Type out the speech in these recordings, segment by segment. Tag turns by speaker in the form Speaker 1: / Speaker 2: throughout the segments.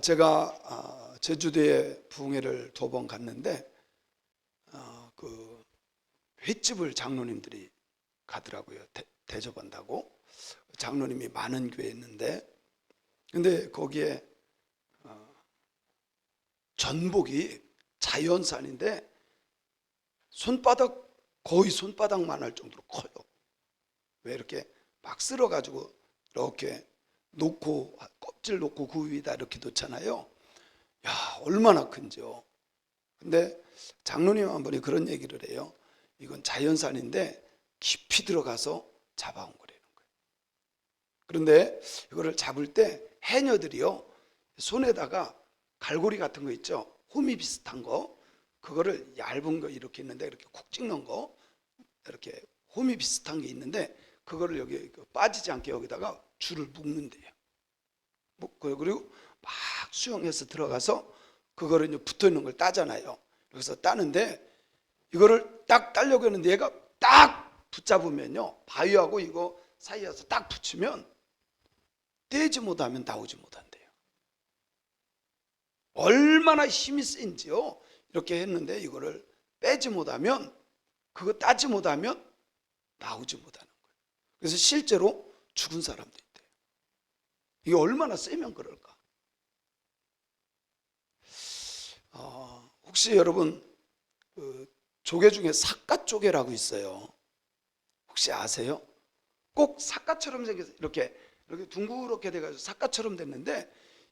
Speaker 1: 제가 제주도에 부흥회를 2번 갔는데 그 횟집을 장로님들이 가더라고요. 대접한다고. 장로님이 많은 교회에 있는데, 근데 거기에 전복이 자연산인데 거의 손바닥만 할 정도로 커요. 왜 이렇게 막 쓸어가지고 이렇게 놓고 껍질 놓고 그 위에다 이렇게 놓잖아요. 야, 얼마나 큰지요. 근데 장로님 한 분이 그런 얘기를 해요. 이건 자연산인데 깊이 들어가서 잡아온 거라는 거예요. 그런데 이거를 잡을 때 해녀들이요, 손에다가 갈고리 같은 거 있죠, 호미 비슷한 거, 그거를 얇은 거 이렇게 있는데 이렇게 콕 찍는 거, 이렇게 호미 비슷한 게 있는데 그거를 여기 빠지지 않게 여기다가 줄을 묶는데요. 그리고 막 수영해서 들어가서 그거를 이제 붙어 있는 걸 따잖아요. 여기서 따는데 이거를 딱 따려고 했는데 얘가 딱 붙잡으면요, 바위하고 이거 사이에서 딱 붙이면 떼지 못하면 나오지 못한대요. 얼마나 힘이 센지요. 이렇게 했는데 이거를 빼지 못하면, 그거 따지 못하면 나오지 못하는 거예요. 그래서 실제로 죽은 사람도 있대요. 이게 얼마나 세면 그럴까? 혹시 여러분 그 조개 중에 삿갓조개라고 있어요. 혹시 아세요? 꼭 삿갓처럼 생겨서 이렇게 둥그렇게 돼가지고 삿갓처럼 됐는데,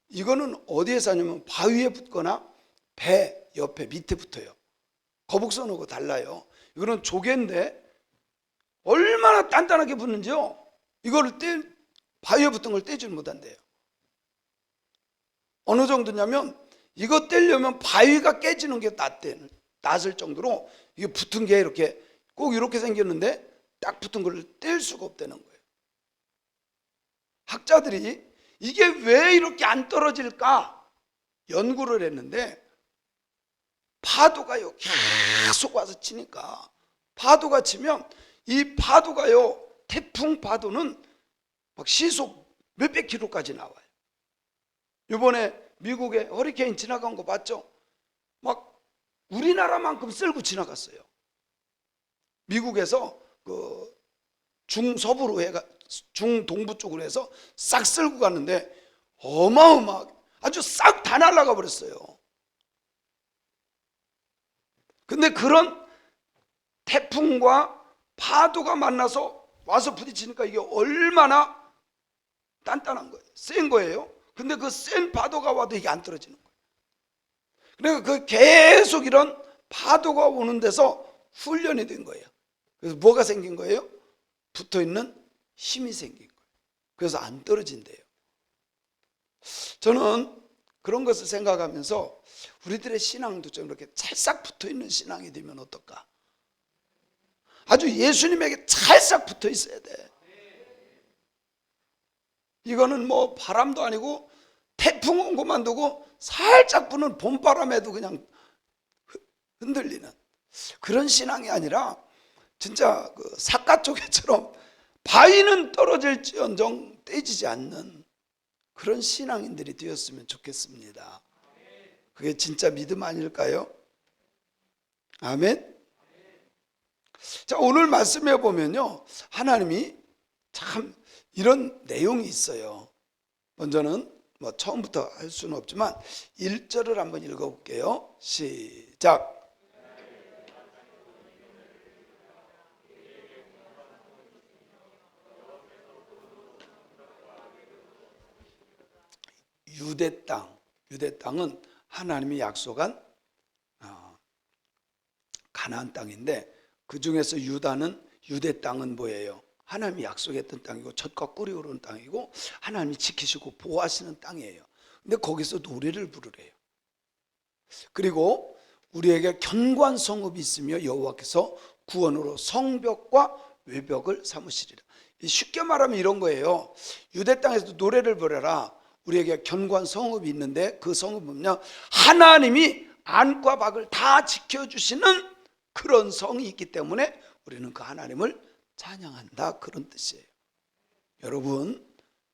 Speaker 1: 이거는 어디에 사냐면 바위에 붙거나 배 옆에 밑에 붙어요. 거북선하고 달라요. 이거는 조개인데 얼마나 단단하게 붙는지요. 이거를 바위에 붙은 걸 떼지를 못한대요. 어느 정도냐면 이거 떼려면 바위가 깨지는 게 낫을 정도로 이게 붙은 게 이렇게 꼭 이렇게 생겼는데 딱 붙은 걸 뗄 수가 없다는 거예요. 학자들이 이게 왜 이렇게 안 떨어질까 연구를 했는데, 파도가요 계속 와서 치니까, 파도가 치면 이 파도가요, 태풍 파도는 막 시속 몇백 킬로까지 나와요. 이번에 미국에 허리케인 지나간 거 봤죠? 막 우리나라만큼 쓸고 지나갔어요. 미국에서 그 중서부로 해가 중동부 쪽으로 해서 싹 쓸고 갔는데 어마어마하게 아주 싹 다 날아가 버렸어요. 근데 그런 태풍과 파도가 만나서 와서 부딪히니까 이게 얼마나 단단한 거예요. 센 거예요. 근데 그 센 파도가 와도 이게 안 떨어지는 거예요. 그러니까 그 계속 이런 파도가 오는 데서 훈련이 된 거예요. 그래서 뭐가 생긴 거예요? 붙어있는 힘이 생긴 거예요. 그래서 안 떨어진대요. 저는 그런 것을 생각하면서 우리들의 신앙도 좀 이렇게 찰싹 붙어있는 신앙이 되면 어떨까? 아주 예수님에게 찰싹 붙어 있어야 돼. 이거는 뭐 바람도 아니고 태풍 온 것만 두고 살짝 부는 봄바람에도 그냥 흔들리는 그런 신앙이 아니라, 진짜 그 삿갓조개처럼 바위는 떨어질지언정 떼지지 않는 그런 신앙인들이 되었으면 좋겠습니다. 그게 진짜 믿음 아닐까요? 아멘. 자, 오늘 말씀해 보면요, 하나님이 참 이런 내용이 있어요. 먼저는 뭐 처음부터 할 수는 없지만 1절을 한번 읽어볼게요. 시작. 유대 땅은 하나님이 약속한 가나안 땅인데, 그 중에서 유대 땅은 뭐예요? 하나님이 약속했던 땅이고 젖과 꿀이 흐르는 땅이고 하나님이 지키시고 보호하시는 땅이에요. 근데 거기서 노래를 부르래요. 그리고 우리에게 견고한 성읍이 있으며 여호와께서 구원으로 성벽과 외벽을 삼으시리라. 쉽게 말하면 이런 거예요. 유대 땅에서도 노래를 부르라. 우리에게 견고한 성읍이 있는데 그 성읍은요, 하나님이 안과 밖을 다 지켜주시는 그런 성이 있기 때문에 우리는 그 하나님을 찬양한다, 그런 뜻이에요. 여러분,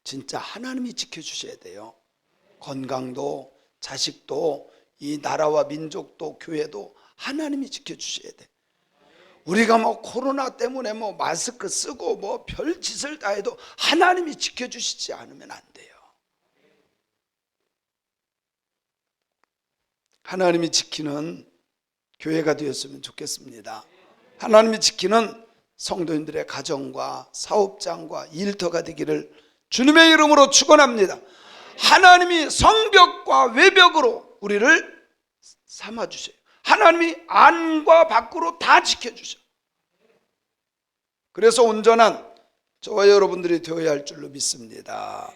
Speaker 1: 진짜 하나님이 지켜주셔야 돼요. 건강도 자식도 이 나라와 민족도 교회도 하나님이 지켜주셔야 돼. 우리가 뭐 코로나 때문에 뭐 마스크 쓰고 뭐 별짓을 다 해도 하나님이 지켜주시지 않으면 안 돼요. 하나님이 지키는 교회가 되었으면 좋겠습니다. 하나님이 지키는 성도님들의 가정과 사업장과 일터가 되기를 주님의 이름으로 축원합니다. 하나님이 성벽과 외벽으로 우리를 삼아주세요. 하나님이 안과 밖으로 다 지켜주셔. 그래서 온전한 저와 여러분들이 되어야 할 줄로 믿습니다.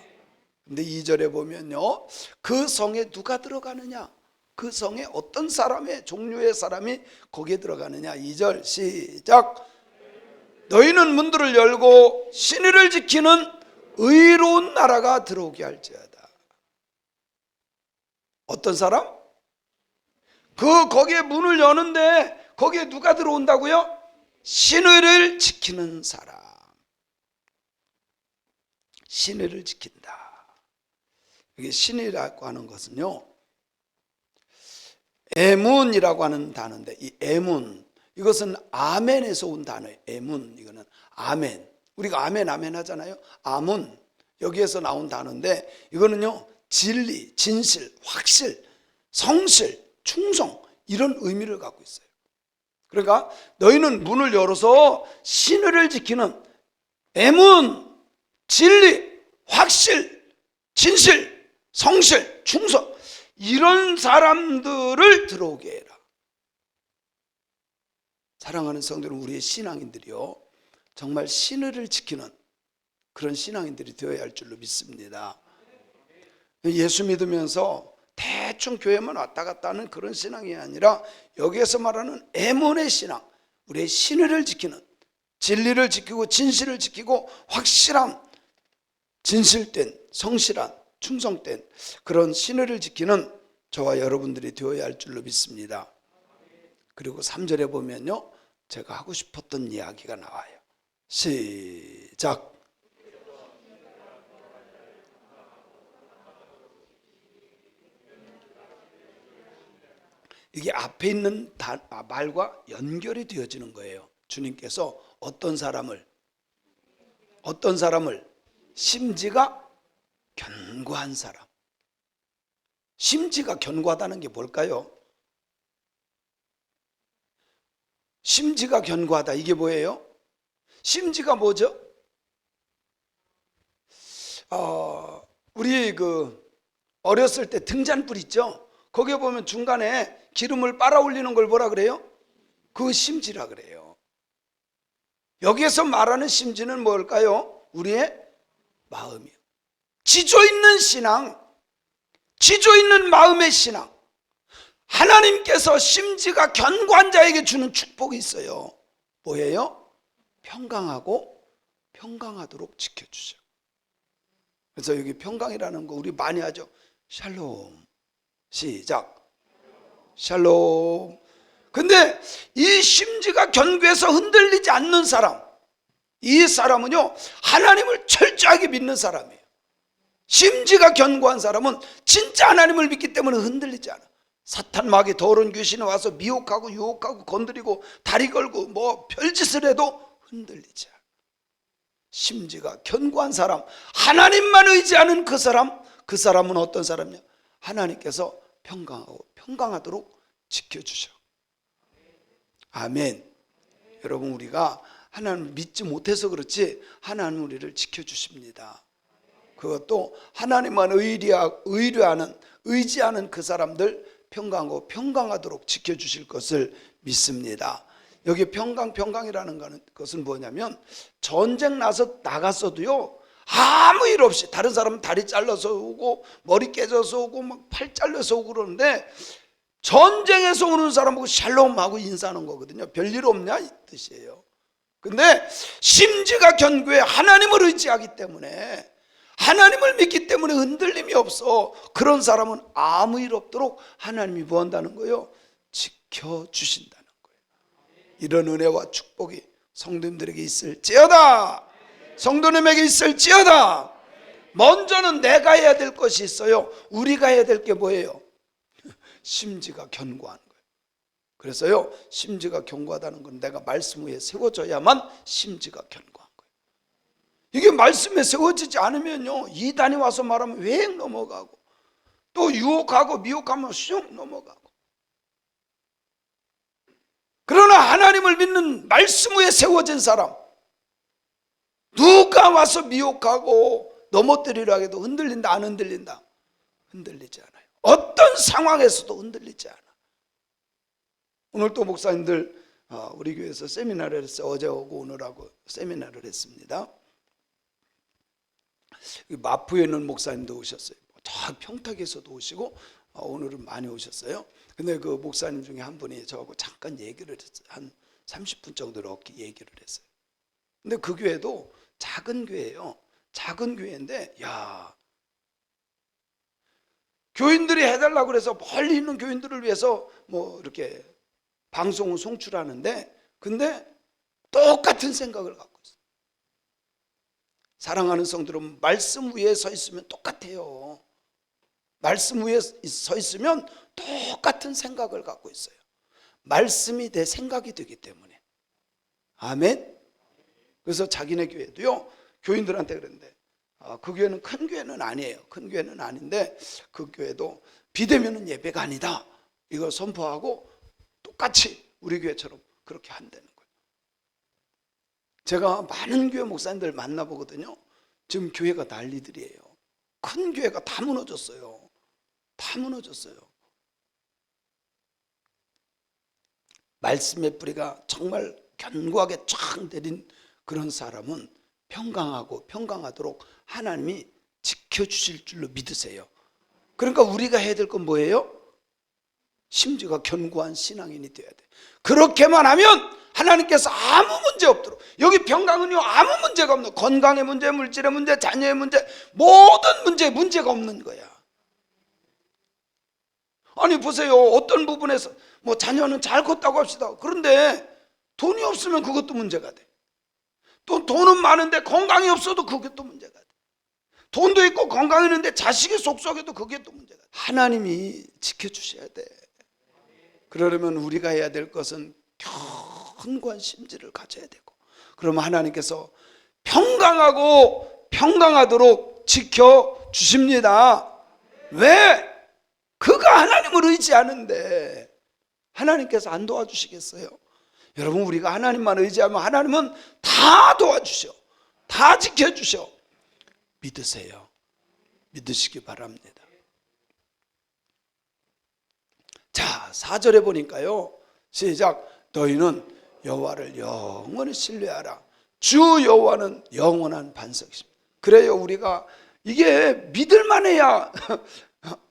Speaker 1: 근데 2절에 보면요, 그 성에 누가 들어가느냐, 그 성에 어떤 사람의 종류의 사람이 거기에 들어가느냐. 2절 시작. 너희는 문들을 열고 신의를 지키는 의로운 나라가 들어오게 할지어다. 어떤 사람? 거기에 문을 여는데 거기에 누가 들어온다고요? 신의를 지키는 사람. 신의를 지킨다. 이게 신의라고 하는 것은요, 에문이라고 하는 단어인데, 이 에문, 이것은 아멘에서 온 단어예요. 에문, 이거는 아멘. 우리가 아멘 아멘 하잖아요. 아문, 여기에서 나온 단어인데, 이거는요 진리, 진실, 확실, 성실, 충성, 이런 의미를 갖고 있어요. 그러니까 너희는 문을 열어서 신의를 지키는 에문, 진리, 확실, 진실, 성실, 충성, 이런 사람들을 들어오게 해라. 사랑하는 성도는 우리의 신앙인들이요, 정말 신의를 지키는 그런 신앙인들이 되어야 할 줄로 믿습니다. 예수 믿으면서 대충 교회만 왔다 갔다 하는 그런 신앙이 아니라, 여기에서 말하는 에몬의 신앙, 우리의 신의를 지키는, 진리를 지키고 진실을 지키고 확실한, 진실된, 성실한, 충성된 그런 신의를 지키는 저와 여러분들이 되어야 할 줄로 믿습니다. 그리고 3절에 보면요, 제가 하고 싶었던 이야기가 나와요. 시작. 이게 앞에 있는 말과 연결이 되어지는 거예요. 주님께서 어떤 사람을 심지가 견고한 사람. 심지가 견고하다는 게 뭘까요? 심지가 견고하다, 이게 뭐예요? 심지가 뭐죠? 우리 어렸을 때 등잔불 있죠? 거기에 보면 중간에 기름을 빨아 올리는 걸 뭐라 그래요? 그 심지라 그래요. 여기에서 말하는 심지는 뭘까요? 우리의 마음이요. 지조 있는 신앙, 지조 있는 마음의 신앙. 하나님께서 심지가 견고한 자에게 주는 축복이 있어요. 뭐예요? 평강하고 평강하도록 지켜주셔. 그래서 여기 평강이라는 거 우리 많이 하죠. 샬롬. 시작. 샬롬. 근데 이 심지가 견고해서 흔들리지 않는 사람, 이 사람은요 하나님을 철저하게 믿는 사람이에요. 심지가 견고한 사람은 진짜 하나님을 믿기 때문에 흔들리지 않아. 사탄 마귀 더러운 귀신이 와서 미혹하고 유혹하고 건드리고 다리 걸고 뭐 별짓을 해도 흔들리지 않아. 심지가 견고한 사람, 하나님만 의지하는 그 사람은 어떤 사람이냐? 하나님께서 평강하고 평강하도록 지켜주셔. 아멘. 여러분, 우리가 하나님을 믿지 못해서 그렇지 하나님 우리를 지켜주십니다. 그것도 하나님만 의지하는 그 사람들 평강하고 평강하도록 지켜주실 것을 믿습니다. 여기 평강이라는 것은 뭐냐면, 전쟁 나갔어도요 아무 일 없이, 다른 사람은 다리 잘라서 오고 머리 깨져서 오고 막 팔 잘려서 오고 그러는데, 전쟁에서 오는 사람하고 샬롬하고 인사하는 거거든요. 별일 없냐 이 뜻이에요. 근데 심지가 견고해. 하나님을 의지하기 때문에, 하나님을 믿기 때문에 흔들림이 없어. 그런 사람은 아무 일 없도록 하나님이 뭐 한다는 거예요? 지켜주신다는 거예요. 이런 은혜와 축복이 성도님들에게 있을지어다. 성도님에게 있을지어다. 먼저는 내가 해야 될 것이 있어요. 우리가 해야 될 게 뭐예요? 심지가 견고한 거예요. 그래서요, 심지가 견고하다는 건 내가 말씀 위에 세워져야만 심지가 견고한 거예요. 이게 말씀에 세워지지 않으면요, 이단이 와서 말하면 웽 넘어가고, 또 유혹하고 미혹하면 쑥 넘어가고. 그러나 하나님을 믿는 말씀 위에 세워진 사람, 누가 와서 미혹하고 넘어뜨리려 해도 흔들린다, 안 흔들린다? 흔들리지 않아요. 어떤 상황에서도 흔들리지 않아. 오늘 또 목사님들 우리 교회에서 세미나를 했어요. 어제 오고 오늘하고 세미나를 했습니다. 마포에 있는 목사님도 오셨어요. 저 평택에서도 오시고 오늘은 많이 오셨어요. 근데 그 목사님 중에 한 분이 저하고 잠깐 얘기를 했어요. 한 30분 정도 이렇게 얘기를 했어요. 근데 그 교회도 작은 교회예요. 작은 교회인데, 야, 교인들이 해달라고 그래서 멀리 있는 교인들을 위해서 뭐 이렇게 방송을 송출하는데, 근데 똑같은 생각을 갖고 있어요. 사랑하는 성도들은 말씀 위에 서 있으면 똑같아요. 말씀 위에 서 있으면 똑같은 생각을 갖고 있어요. 말씀이 내 생각이 되기 때문에. 아멘. 그래서 자기네 교회도요, 교인들한테 그랬는데, 그 교회는 큰 교회는 아니에요. 큰 교회는 아닌데 그 교회도 비대면은 예배가 아니다, 이걸 선포하고 똑같이 우리 교회처럼 그렇게 한다는 거예요. 제가 많은 교회 목사님들 만나보거든요. 지금 교회가 난리들이에요. 큰 교회가 다 무너졌어요. 다 무너졌어요. 말씀의 뿌리가 정말 견고하게 쫙 내린 그런 사람은 평강하고 평강하도록 하나님이 지켜주실 줄로 믿으세요. 그러니까 우리가 해야 될 건 뭐예요? 심지가 견고한 신앙인이 되어야 돼. 그렇게만 하면 하나님께서 아무 문제 없도록, 여기 병강은요 아무 문제가 없는, 건강의 문제, 물질의 문제, 자녀의 문제, 모든 문제에 문제가 없는 거야. 아니 보세요, 어떤 부분에서 뭐 자녀는 잘 컸다고 합시다. 그런데 돈이 없으면 그것도 문제가 돼. 또 돈은 많은데 건강이 없어도 그게 또 문제가 돼. 돈도 있고 건강이 있는데 자식이 속썩여도 그게 또 문제가 돼. 하나님이 지켜주셔야 돼. 그러려면 우리가 해야 될 것은 견고한 심지를 가져야 되고, 그러면 하나님께서 평강하고 평강하도록 지켜주십니다. 왜? 그가 하나님을 의지하는데 하나님께서 안 도와주시겠어요? 여러분, 우리가 하나님만 의지하면 하나님은 다 도와주셔, 다 지켜주셔. 믿으세요. 믿으시기 바랍니다. 자, 4절에 보니까요, 시작. 너희는 여호와를 영원히 신뢰하라. 주 여호와는 영원한 반석이십니다. 그래요, 우리가 이게 믿을만 해야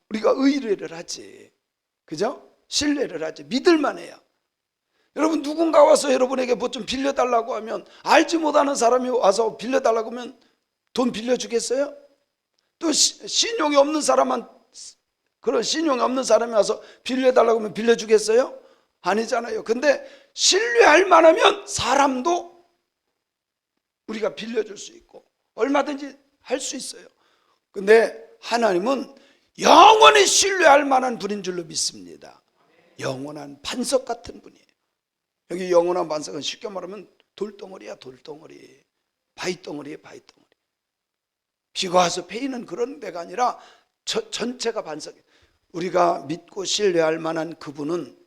Speaker 1: 우리가 의뢰를 하지, 그죠? 신뢰를 하지, 믿을만 해야. 여러분, 누군가 와서 여러분에게 뭐 좀 빌려달라고 하면, 알지 못하는 사람이 와서 빌려달라고 하면 돈 빌려주겠어요? 또 신용이 없는 사람은, 그런 신용이 없는 사람이 와서 빌려달라고 하면 빌려주겠어요? 아니잖아요. 근데 신뢰할 만하면 사람도 우리가 빌려줄 수 있고 얼마든지 할 수 있어요. 근데 하나님은 영원히 신뢰할 만한 분인 줄로 믿습니다. 영원한 반석 같은 분이에요. 여기 영원한 반석은 쉽게 말하면 돌덩어리야, 돌덩어리. 바위덩어리에 바위덩어리. 비가 와서 패이는 그런 데가 아니라 전체가 반석이에요. 우리가 믿고 신뢰할 만한 그분은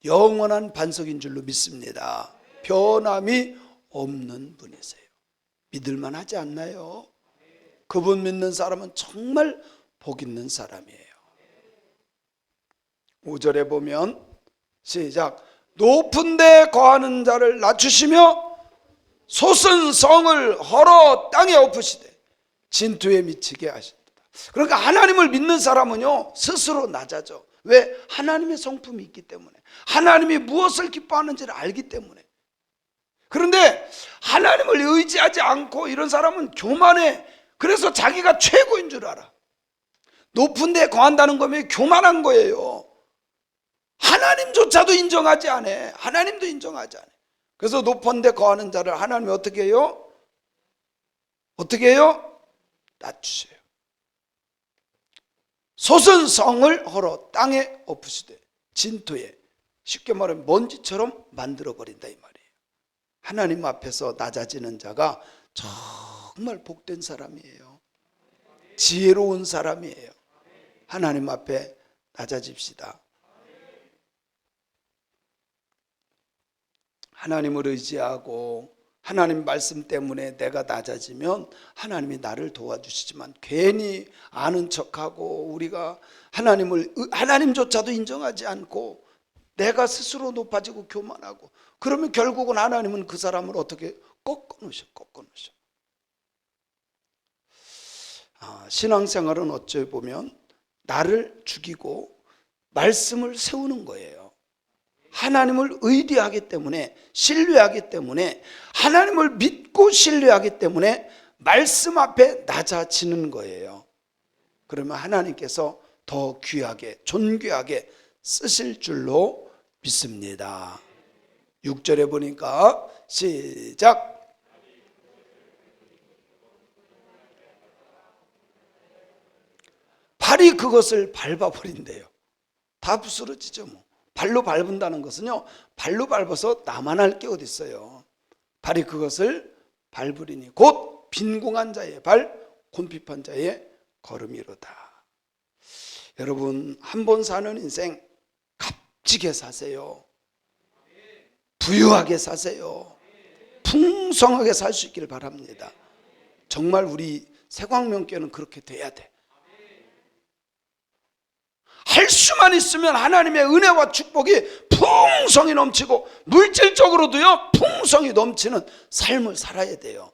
Speaker 1: 영원한 반석인 줄로 믿습니다. 변함이 없는 분이세요. 믿을만 하지 않나요? 그분 믿는 사람은 정말 복 있는 사람이에요. 5절에 보면 시작. 높은 데 거하는 자를 낮추시며 솟은 성을 헐어 땅에 엎으시되 진토에 미치게 하신다. 그러니까 하나님을 믿는 사람은요 스스로 낮아져. 왜? 하나님의 성품이 있기 때문에, 하나님이 무엇을 기뻐하는지를 알기 때문에. 그런데 하나님을 의지하지 않고 이런 사람은 교만해. 그래서 자기가 최고인 줄 알아. 높은 데 거한다는 거면 교만한 거예요. 하나님조차도 인정하지 않아. 하나님도 인정하지 않아. 그래서 높은 데 거하는 자를 하나님이 어떻게 해요? 어떻게 해요? 낮추세요. 솟은 성을 헐어 땅에 엎으시되 진토에, 쉽게 말하면 먼지처럼 만들어버린다 이 말이에요. 하나님 앞에서 낮아지는 자가 정말 복된 사람이에요. 지혜로운 사람이에요. 하나님 앞에 낮아집시다. 하나님을 의지하고 하나님 말씀 때문에 내가 낮아지면 하나님이 나를 도와주시지만, 괜히 아는 척하고 우리가 하나님조차도 인정하지 않고 내가 스스로 높아지고 교만하고, 그러면 결국은 하나님은 그 사람을 어떻게 꺾어놓으셔. 신앙생활은 어찌 보면 나를 죽이고 말씀을 세우는 거예요. 하나님을 의리하기 때문에, 신뢰하기 때문에, 하나님을 믿고 신뢰하기 때문에 말씀 앞에 낮아지는 거예요. 그러면 하나님께서 더 귀하게, 존귀하게 쓰실 줄로 믿습니다. 6절에 보니까 시작. 발이 그것을 밟아버린대요. 다 부스러지죠 뭐. 발로 밟은다는 것은요, 발로 밟아서 나만 할 게 어디 있어요. 발이 그것을 밟으리니 곧 빈궁한 자의 발, 곤핍한 자의 걸음이로다. 여러분, 한 번 사는 인생 값지게 사세요. 부유하게 사세요. 풍성하게 살 수 있기를 바랍니다. 정말 우리 새광명교회는 그렇게 돼야 돼. 할 수만 있으면 하나님의 은혜와 축복이 풍성히 넘치고, 물질적으로도요 풍성이 넘치는 삶을 살아야 돼요.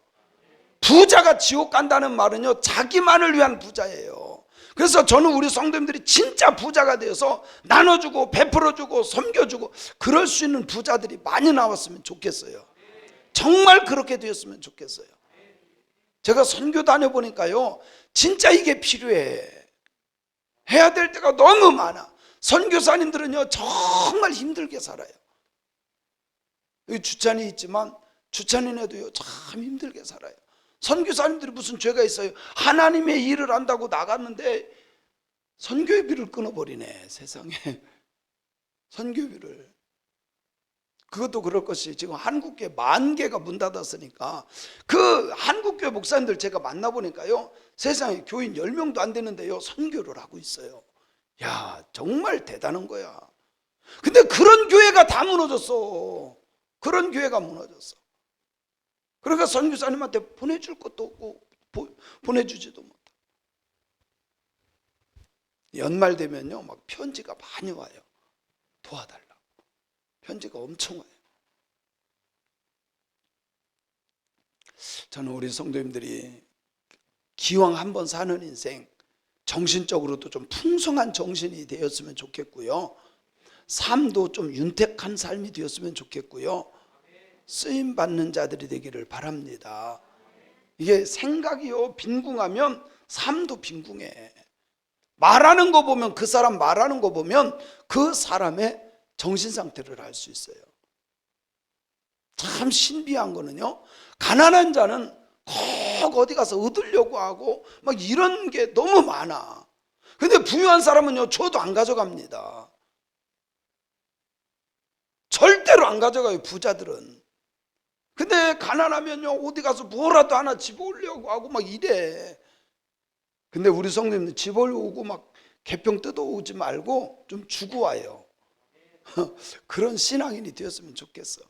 Speaker 1: 부자가 지옥 간다는 말은요, 자기만을 위한 부자예요. 그래서 저는 우리 성도님들이 진짜 부자가 되어서 나눠주고 베풀어주고 섬겨주고 그럴 수 있는 부자들이 많이 나왔으면 좋겠어요. 정말 그렇게 되었으면 좋겠어요. 제가 선교 다녀보니까요, 진짜 이게 필요해. 해야 될 때가 너무 많아. 선교사님들은요 정말 힘들게 살아요. 여기 주찬이 있지만 주찬이네도요 참 힘들게 살아요. 선교사님들이 무슨 죄가 있어요? 하나님의 일을 한다고 나갔는데 선교비를 끊어버리네. 세상에. 선교비를. 그것도 그럴 것이, 지금 한국교회 10,000개가 문 닫았으니까 그 한국교회 목사님들 제가 만나보니까요, 세상에 교인 10명도 안 되는데요 선교를 하고 있어요. 야, 정말 대단한 거야. 근데 그런 교회가 다 무너졌어. 그런 교회가 무너졌어. 그러니까 선교사님한테 보내줄 것도 없고 보내주지도 못해. 연말 되면요 막 편지가 많이 와요. 도와달라고. 편지가 엄청 와요. 저는 우리 성도님들이 기왕 한번 사는 인생, 정신적으로도 좀 풍성한 정신이 되었으면 좋겠고요, 삶도 좀 윤택한 삶이 되었으면 좋겠고요, 쓰임 받는 자들이 되기를 바랍니다. 이게 생각이요 빈궁하면 삶도 빈궁해. 말하는 거 보면, 그 사람 말하는 거 보면 그 사람의 정신 상태를 알 수 있어요. 참 신비한 거는요, 가난한 자는 꼭 어디 가서 얻으려고 하고 막 이런 게 너무 많아. 근데 부유한 사람은요 줘도 안 가져갑니다. 절대로 안 가져가요, 부자들은. 근데 가난하면요 어디 가서 뭐라도 하나 집어오려고 하고 막 이래. 근데 우리 성도님들 집어오고 막 개평 뜯어오지 말고 좀 주고 와요. 그런 신앙인이 되었으면 좋겠어.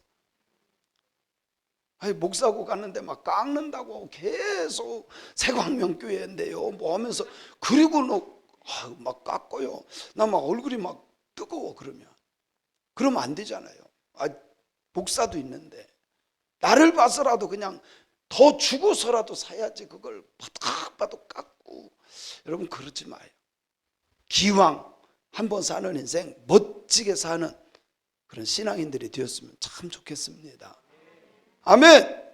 Speaker 1: 아니, 목사고 갔는데 막 깎는다고 계속 새광명교회인데요 뭐 하면서, 그리고 막 깎고요, 나 막 얼굴이 막 뜨거워. 그러면 안 되잖아요. 목사도 있는데 나를 봐서라도 그냥 더 주고서라도 사야지, 그걸 바닥바닥 깎고. 여러분, 그러지 마요. 기왕 한번 사는 인생 멋지게 사는 그런 신앙인들이 되었으면 참 좋겠습니다. 아멘.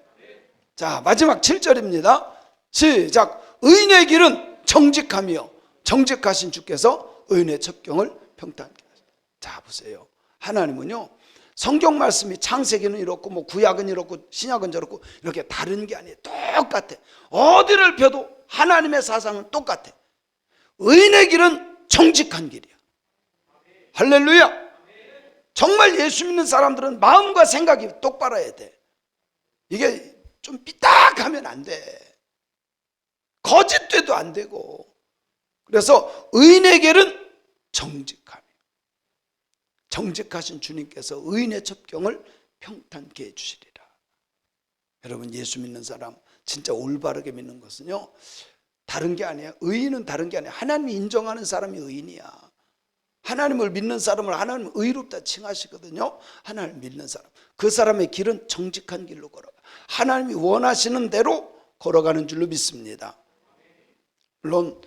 Speaker 1: 자, 마지막 7절입니다. 시작. 의인의 길은 정직함이요 정직하신 주께서 의인의 첩경을 평탄케 하시다. 자, 보세요. 하나님은요 성경 말씀이 창세기는 이렇고 뭐 구약은 이렇고 신약은 저렇고 이렇게 다른 게 아니에요. 똑같아. 어디를 펴도 하나님의 사상은 똑같아. 의인의 길은 정직한 길이야. 할렐루야. 정말 예수 믿는 사람들은 마음과 생각이 똑바라야 돼. 이게 좀 삐딱하면 안 돼. 거짓돼도 안 되고. 그래서 의인의 길은 정직함이에요. 정직하신 주님께서 의인의 첩경을 평탄케 해주시리라. 여러분, 예수 믿는 사람 진짜 올바르게 믿는 것은요, 다른 게 아니야. 의인은 다른 게 아니야. 하나님이 인정하는 사람이 의인이야. 하나님을 믿는 사람을 하나님은 의롭다 칭하시거든요. 하나님을 믿는 사람, 그 사람의 길은 정직한 길로 걸어가, 하나님이 원하시는 대로 걸어가는 줄로 믿습니다. 물론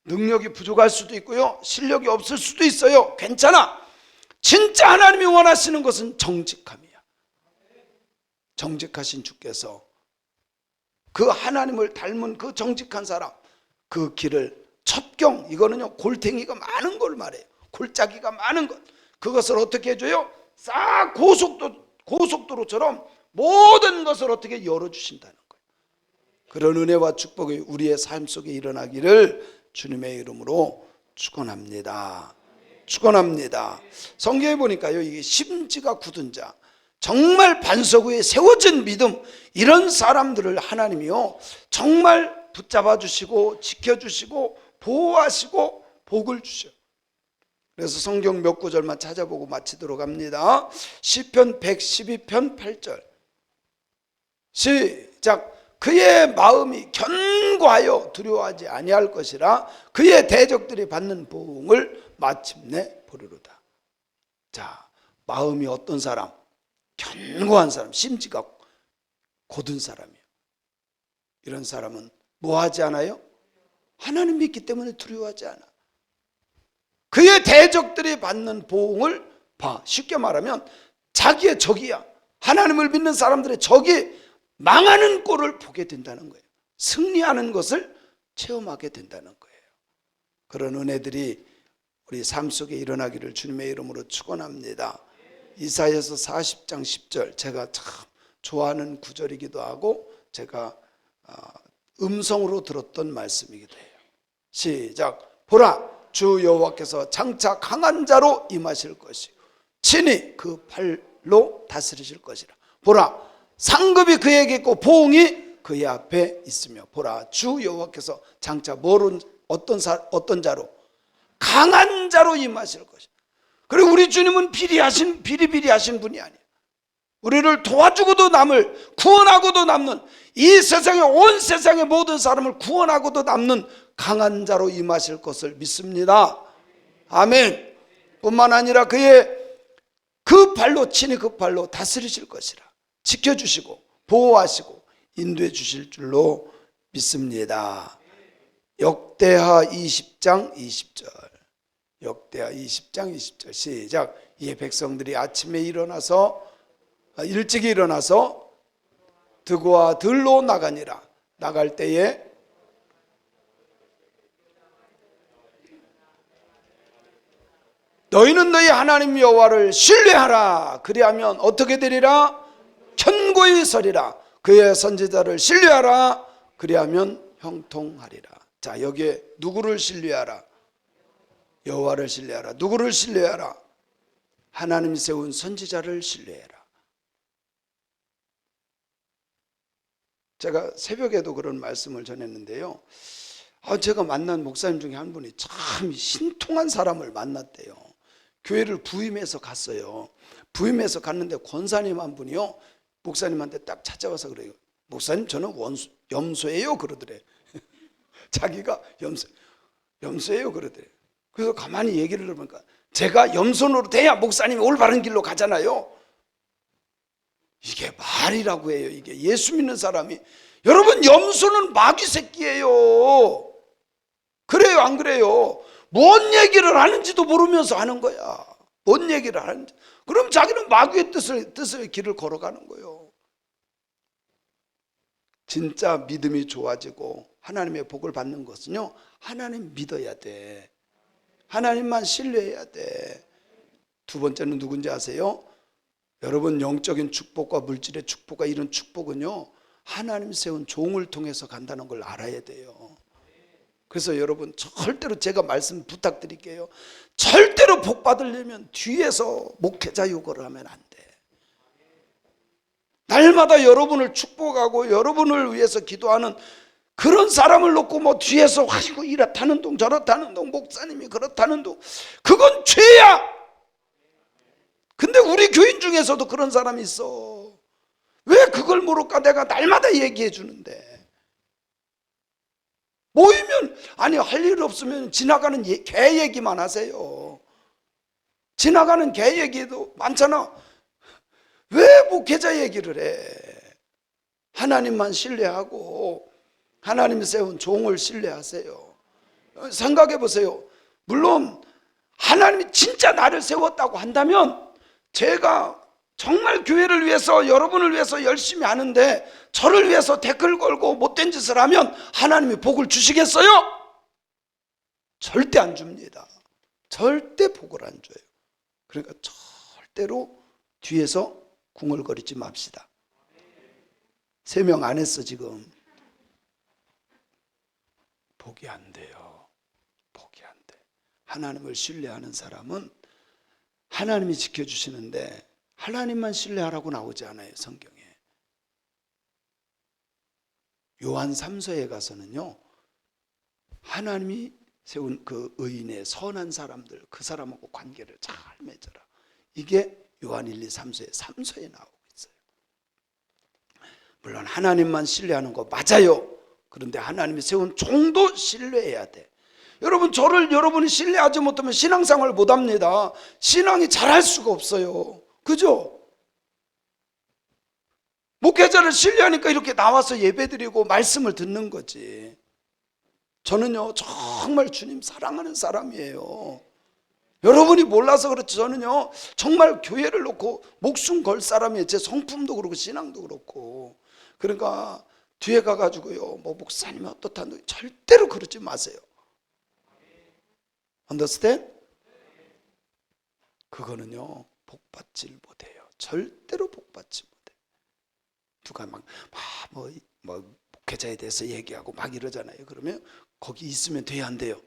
Speaker 1: 능력이 부족할 수도 있고요, 실력이 없을 수도 있어요. 괜찮아. 진짜 하나님이 원하시는 것은 정직함이야. 정직하신 주께서 그 하나님을 닮은 그 정직한 사람, 그 길을 첩경, 이거는요 골탱이가 많은 걸 말해요. 골짜기가 많은 것, 그것을 어떻게 해줘요? 싹 고속도로처럼 모든 것을 어떻게 열어주신다는 거예요. 그런 은혜와 축복이 우리의 삶 속에 일어나기를 주님의 이름으로 축원합니다. 축원합니다. 성경에 보니까요, 이게 심지가 굳은 자, 정말 반석 위에 세워진 믿음, 이런 사람들을 하나님이요 정말 붙잡아 주시고 지켜주시고 보호하시고 복을 주셔요. 그래서 성경 몇 구절만 찾아보고 마치도록 합니다. 시편 112편 8절 시작. 그의 마음이 견고하여 두려워하지 아니할 것이라 그의 대적들이 받는 보응을 마침내 보리로다. 자, 마음이 어떤 사람? 견고한 사람, 심지가 곧은 사람이에요. 이런 사람은 뭐 하지 않아요? 하나님 믿기 때문에 두려워하지 않아. 그의 대적들이 받는 보응을 봐. 쉽게 말하면 자기의 적이야. 하나님을 믿는 사람들의 적이 망하는 꼴을 보게 된다는 거예요. 승리하는 것을 체험하게 된다는 거예요. 그런 은혜들이 우리 삶 속에 일어나기를 주님의 이름으로 축원합니다. 이사야서 40장 10절, 제가 참 좋아하는 구절이기도 하고 제가 음성으로 들었던 말씀이기도 해요. 시작. 보라, 주 여호와께서 장차 강한 자로 임하실 것이요 친히 그 팔로 다스리실 것이라. 보라, 상급이 그에게 있고 보응이 그의 앞에 있으며. 보라, 주 여호와께서 장차 어떤 자로? 강한 자로 임하실 것이다. 그리고 우리 주님은 비리비리하신 분이 아니에요. 우리를 도와주고도 남을, 구원하고도 남는, 이 세상의 온 세상의 모든 사람을 구원하고도 남는 강한 자로 임하실 것을 믿습니다. 아멘. 뿐만 아니라 그의 그 발로, 친히 그 발로 다스리실 것이라. 지켜주시고 보호하시고 인도해 주실 줄로 믿습니다. 역대하 20장 20절. 역대하 20장 20절 시작. 이에 백성들이 아침에 일찍 일어나서 드고와 들로 나가니라. 나갈 때에 너희는 너희 하나님 여호와를 신뢰하라. 그리하면 어떻게 되리라? 견고히 서리라. 그의 선지자를 신뢰하라. 그리하면 형통하리라. 자, 여기에 누구를 신뢰하라? 여호와를 신뢰하라. 누구를 신뢰하라? 하나님이 세운 선지자를 신뢰해라. 제가 새벽에도 그런 말씀을 전했는데요, 제가 만난 목사님 중에 한 분이 참 신통한 사람을 만났대요. 교회를 부임해서 갔어요. 부임해서 갔는데 권사님 한 분이요, 목사님한테 딱 찾아와서 그래요. 목사님, 저는 염소예요 그러더래. 자기가 염소예요 그러더래. 그래서 가만히 얘기를 들으니까 제가 염소노로 돼야 목사님이 올바른 길로 가잖아요. 이게 말이라고 해요. 이게 예수 믿는 사람이, 여러분, 염소는 마귀 새끼예요. 그래요 안 그래요? 뭔 얘기를 하는지도 모르면서 하는 거야. 뭔 얘기를 하는지. 그럼 자기는 마귀의 뜻을 길을 걸어가는 거예요. 진짜 믿음이 좋아지고 하나님의 복을 받는 것은요, 하나님 믿어야 돼. 하나님만 신뢰해야 돼. 두 번째는 누군지 아세요? 여러분, 영적인 축복과 물질의 축복과 이런 축복은요, 하나님 세운 종을 통해서 간다는 걸 알아야 돼요. 그래서 여러분, 절대로 제가 말씀 부탁드릴게요. 절대로 복 받으려면 뒤에서 목회자 요구를 하면 안 돼. 날마다 여러분을 축복하고 여러분을 위해서 기도하는 그런 사람을 놓고 뭐 뒤에서 아이고 이렇다는 동 저렇다는 동 목사님이 그렇다는 동, 그건 죄야. 근데 우리 교인 중에서도 그런 사람이 있어. 왜 그걸 모를까? 내가 날마다 얘기해 주는데. 모이면 아니 할 일 없으면 지나가는 개 얘기만 하세요. 지나가는 개 얘기도 많잖아. 왜 목회자 얘기를 해? 하나님만 신뢰하고 하나님 세운 종을 신뢰하세요. 생각해 보세요. 물론 하나님이 진짜 나를 세웠다고 한다면 제가 정말 교회를 위해서 여러분을 위해서 열심히 하는데 저를 위해서 댓글 걸고 못된 짓을 하면 하나님이 복을 주시겠어요? 절대 안 줍니다. 절대 복을 안 줘요. 그러니까 절대로 뒤에서 궁얼거리지 맙시다. 3명 안 했어 지금. 복이 안 돼요. 복이 안 돼. 하나님을 신뢰하는 사람은 하나님이 지켜주시는데 하나님만 신뢰하라고 나오지 않아요, 성경에. 요한 3서에 가서는요, 하나님이 세운 그 의인의 선한 사람들, 그 사람하고 관계를 잘 맺어라. 이게 요한 1, 2, 3서에 3서에 나오고 있어요. 물론 하나님만 신뢰하는 거 맞아요. 그런데 하나님이 세운 종도 신뢰해야 돼. 여러분, 저를 여러분이 신뢰하지 못하면 신앙생활을 못합니다. 신앙이 잘할 수가 없어요. 그죠? 목회자를 신뢰하니까 이렇게 나와서 예배드리고 말씀을 듣는 거지. 저는요 정말 주님 사랑하는 사람이에요. 여러분이 몰라서 그렇지 저는요 정말 교회를 놓고 목숨 걸 사람이에요. 제 성품도 그렇고 신앙도 그렇고. 그러니까 뒤에 가가지고요 뭐 목사님이 어떻다는 절대로 그러지 마세요. Understand? 그거는요 복받질 못해요. 절대로 복받지 못해요. 누가 막 목회자에 대해서 얘기하고 막 이러잖아요. 그러면 거기 있으면 돼야 안 돼요?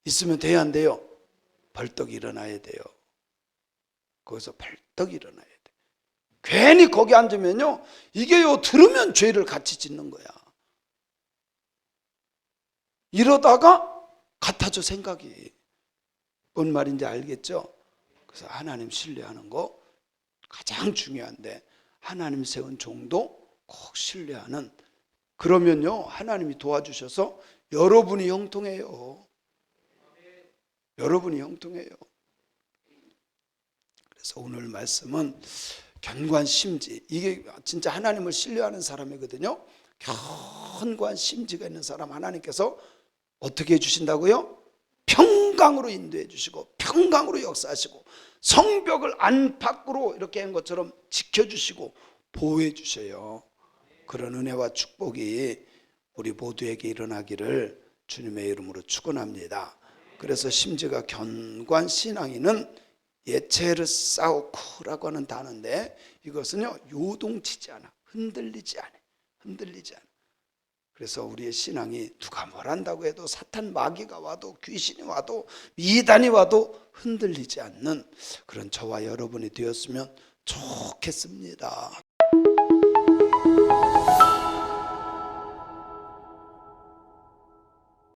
Speaker 1: 있으면 돼야 안 돼요? 벌떡 일어나야 돼요. 거기서 벌떡 일어나야 돼. 괜히 거기 앉으면요 이게요 들으면 죄를 같이 짓는 거야. 이러다가 같아져 생각이. 뭔 말인지 알겠죠? 그래서 하나님 신뢰하는 거 가장 중요한데 하나님 세운 종도 꼭 신뢰하는, 그러면요 하나님이 도와주셔서 여러분이 형통해요. 여러분이 형통해요. 그래서 오늘 말씀은 견고한 심지, 이게 진짜 하나님을 신뢰하는 사람이거든요. 견고한 심지가 있는 사람 하나님께서 어떻게 해주신다고요? 평강으로 인도해 주시고 평강으로 역사하시고 성벽을 안팎으로 이렇게 한 것처럼 지켜주시고 보호해 주셔요. 그런 은혜와 축복이 우리 모두에게 일어나기를 주님의 이름으로 축원합니다. 그래서 심지가 견고한 신앙인은 예체르사오쿠라고 하는 단어인데 이것은요 요동치지 않아, 흔들리지 않아, 흔들리지 않아. 그래서 우리의 신앙이 누가 뭘 한다고 해도 사탄 마귀가 와도 귀신이 와도 미단이 와도 흔들리지 않는 그런 저와 여러분이 되었으면 좋겠습니다.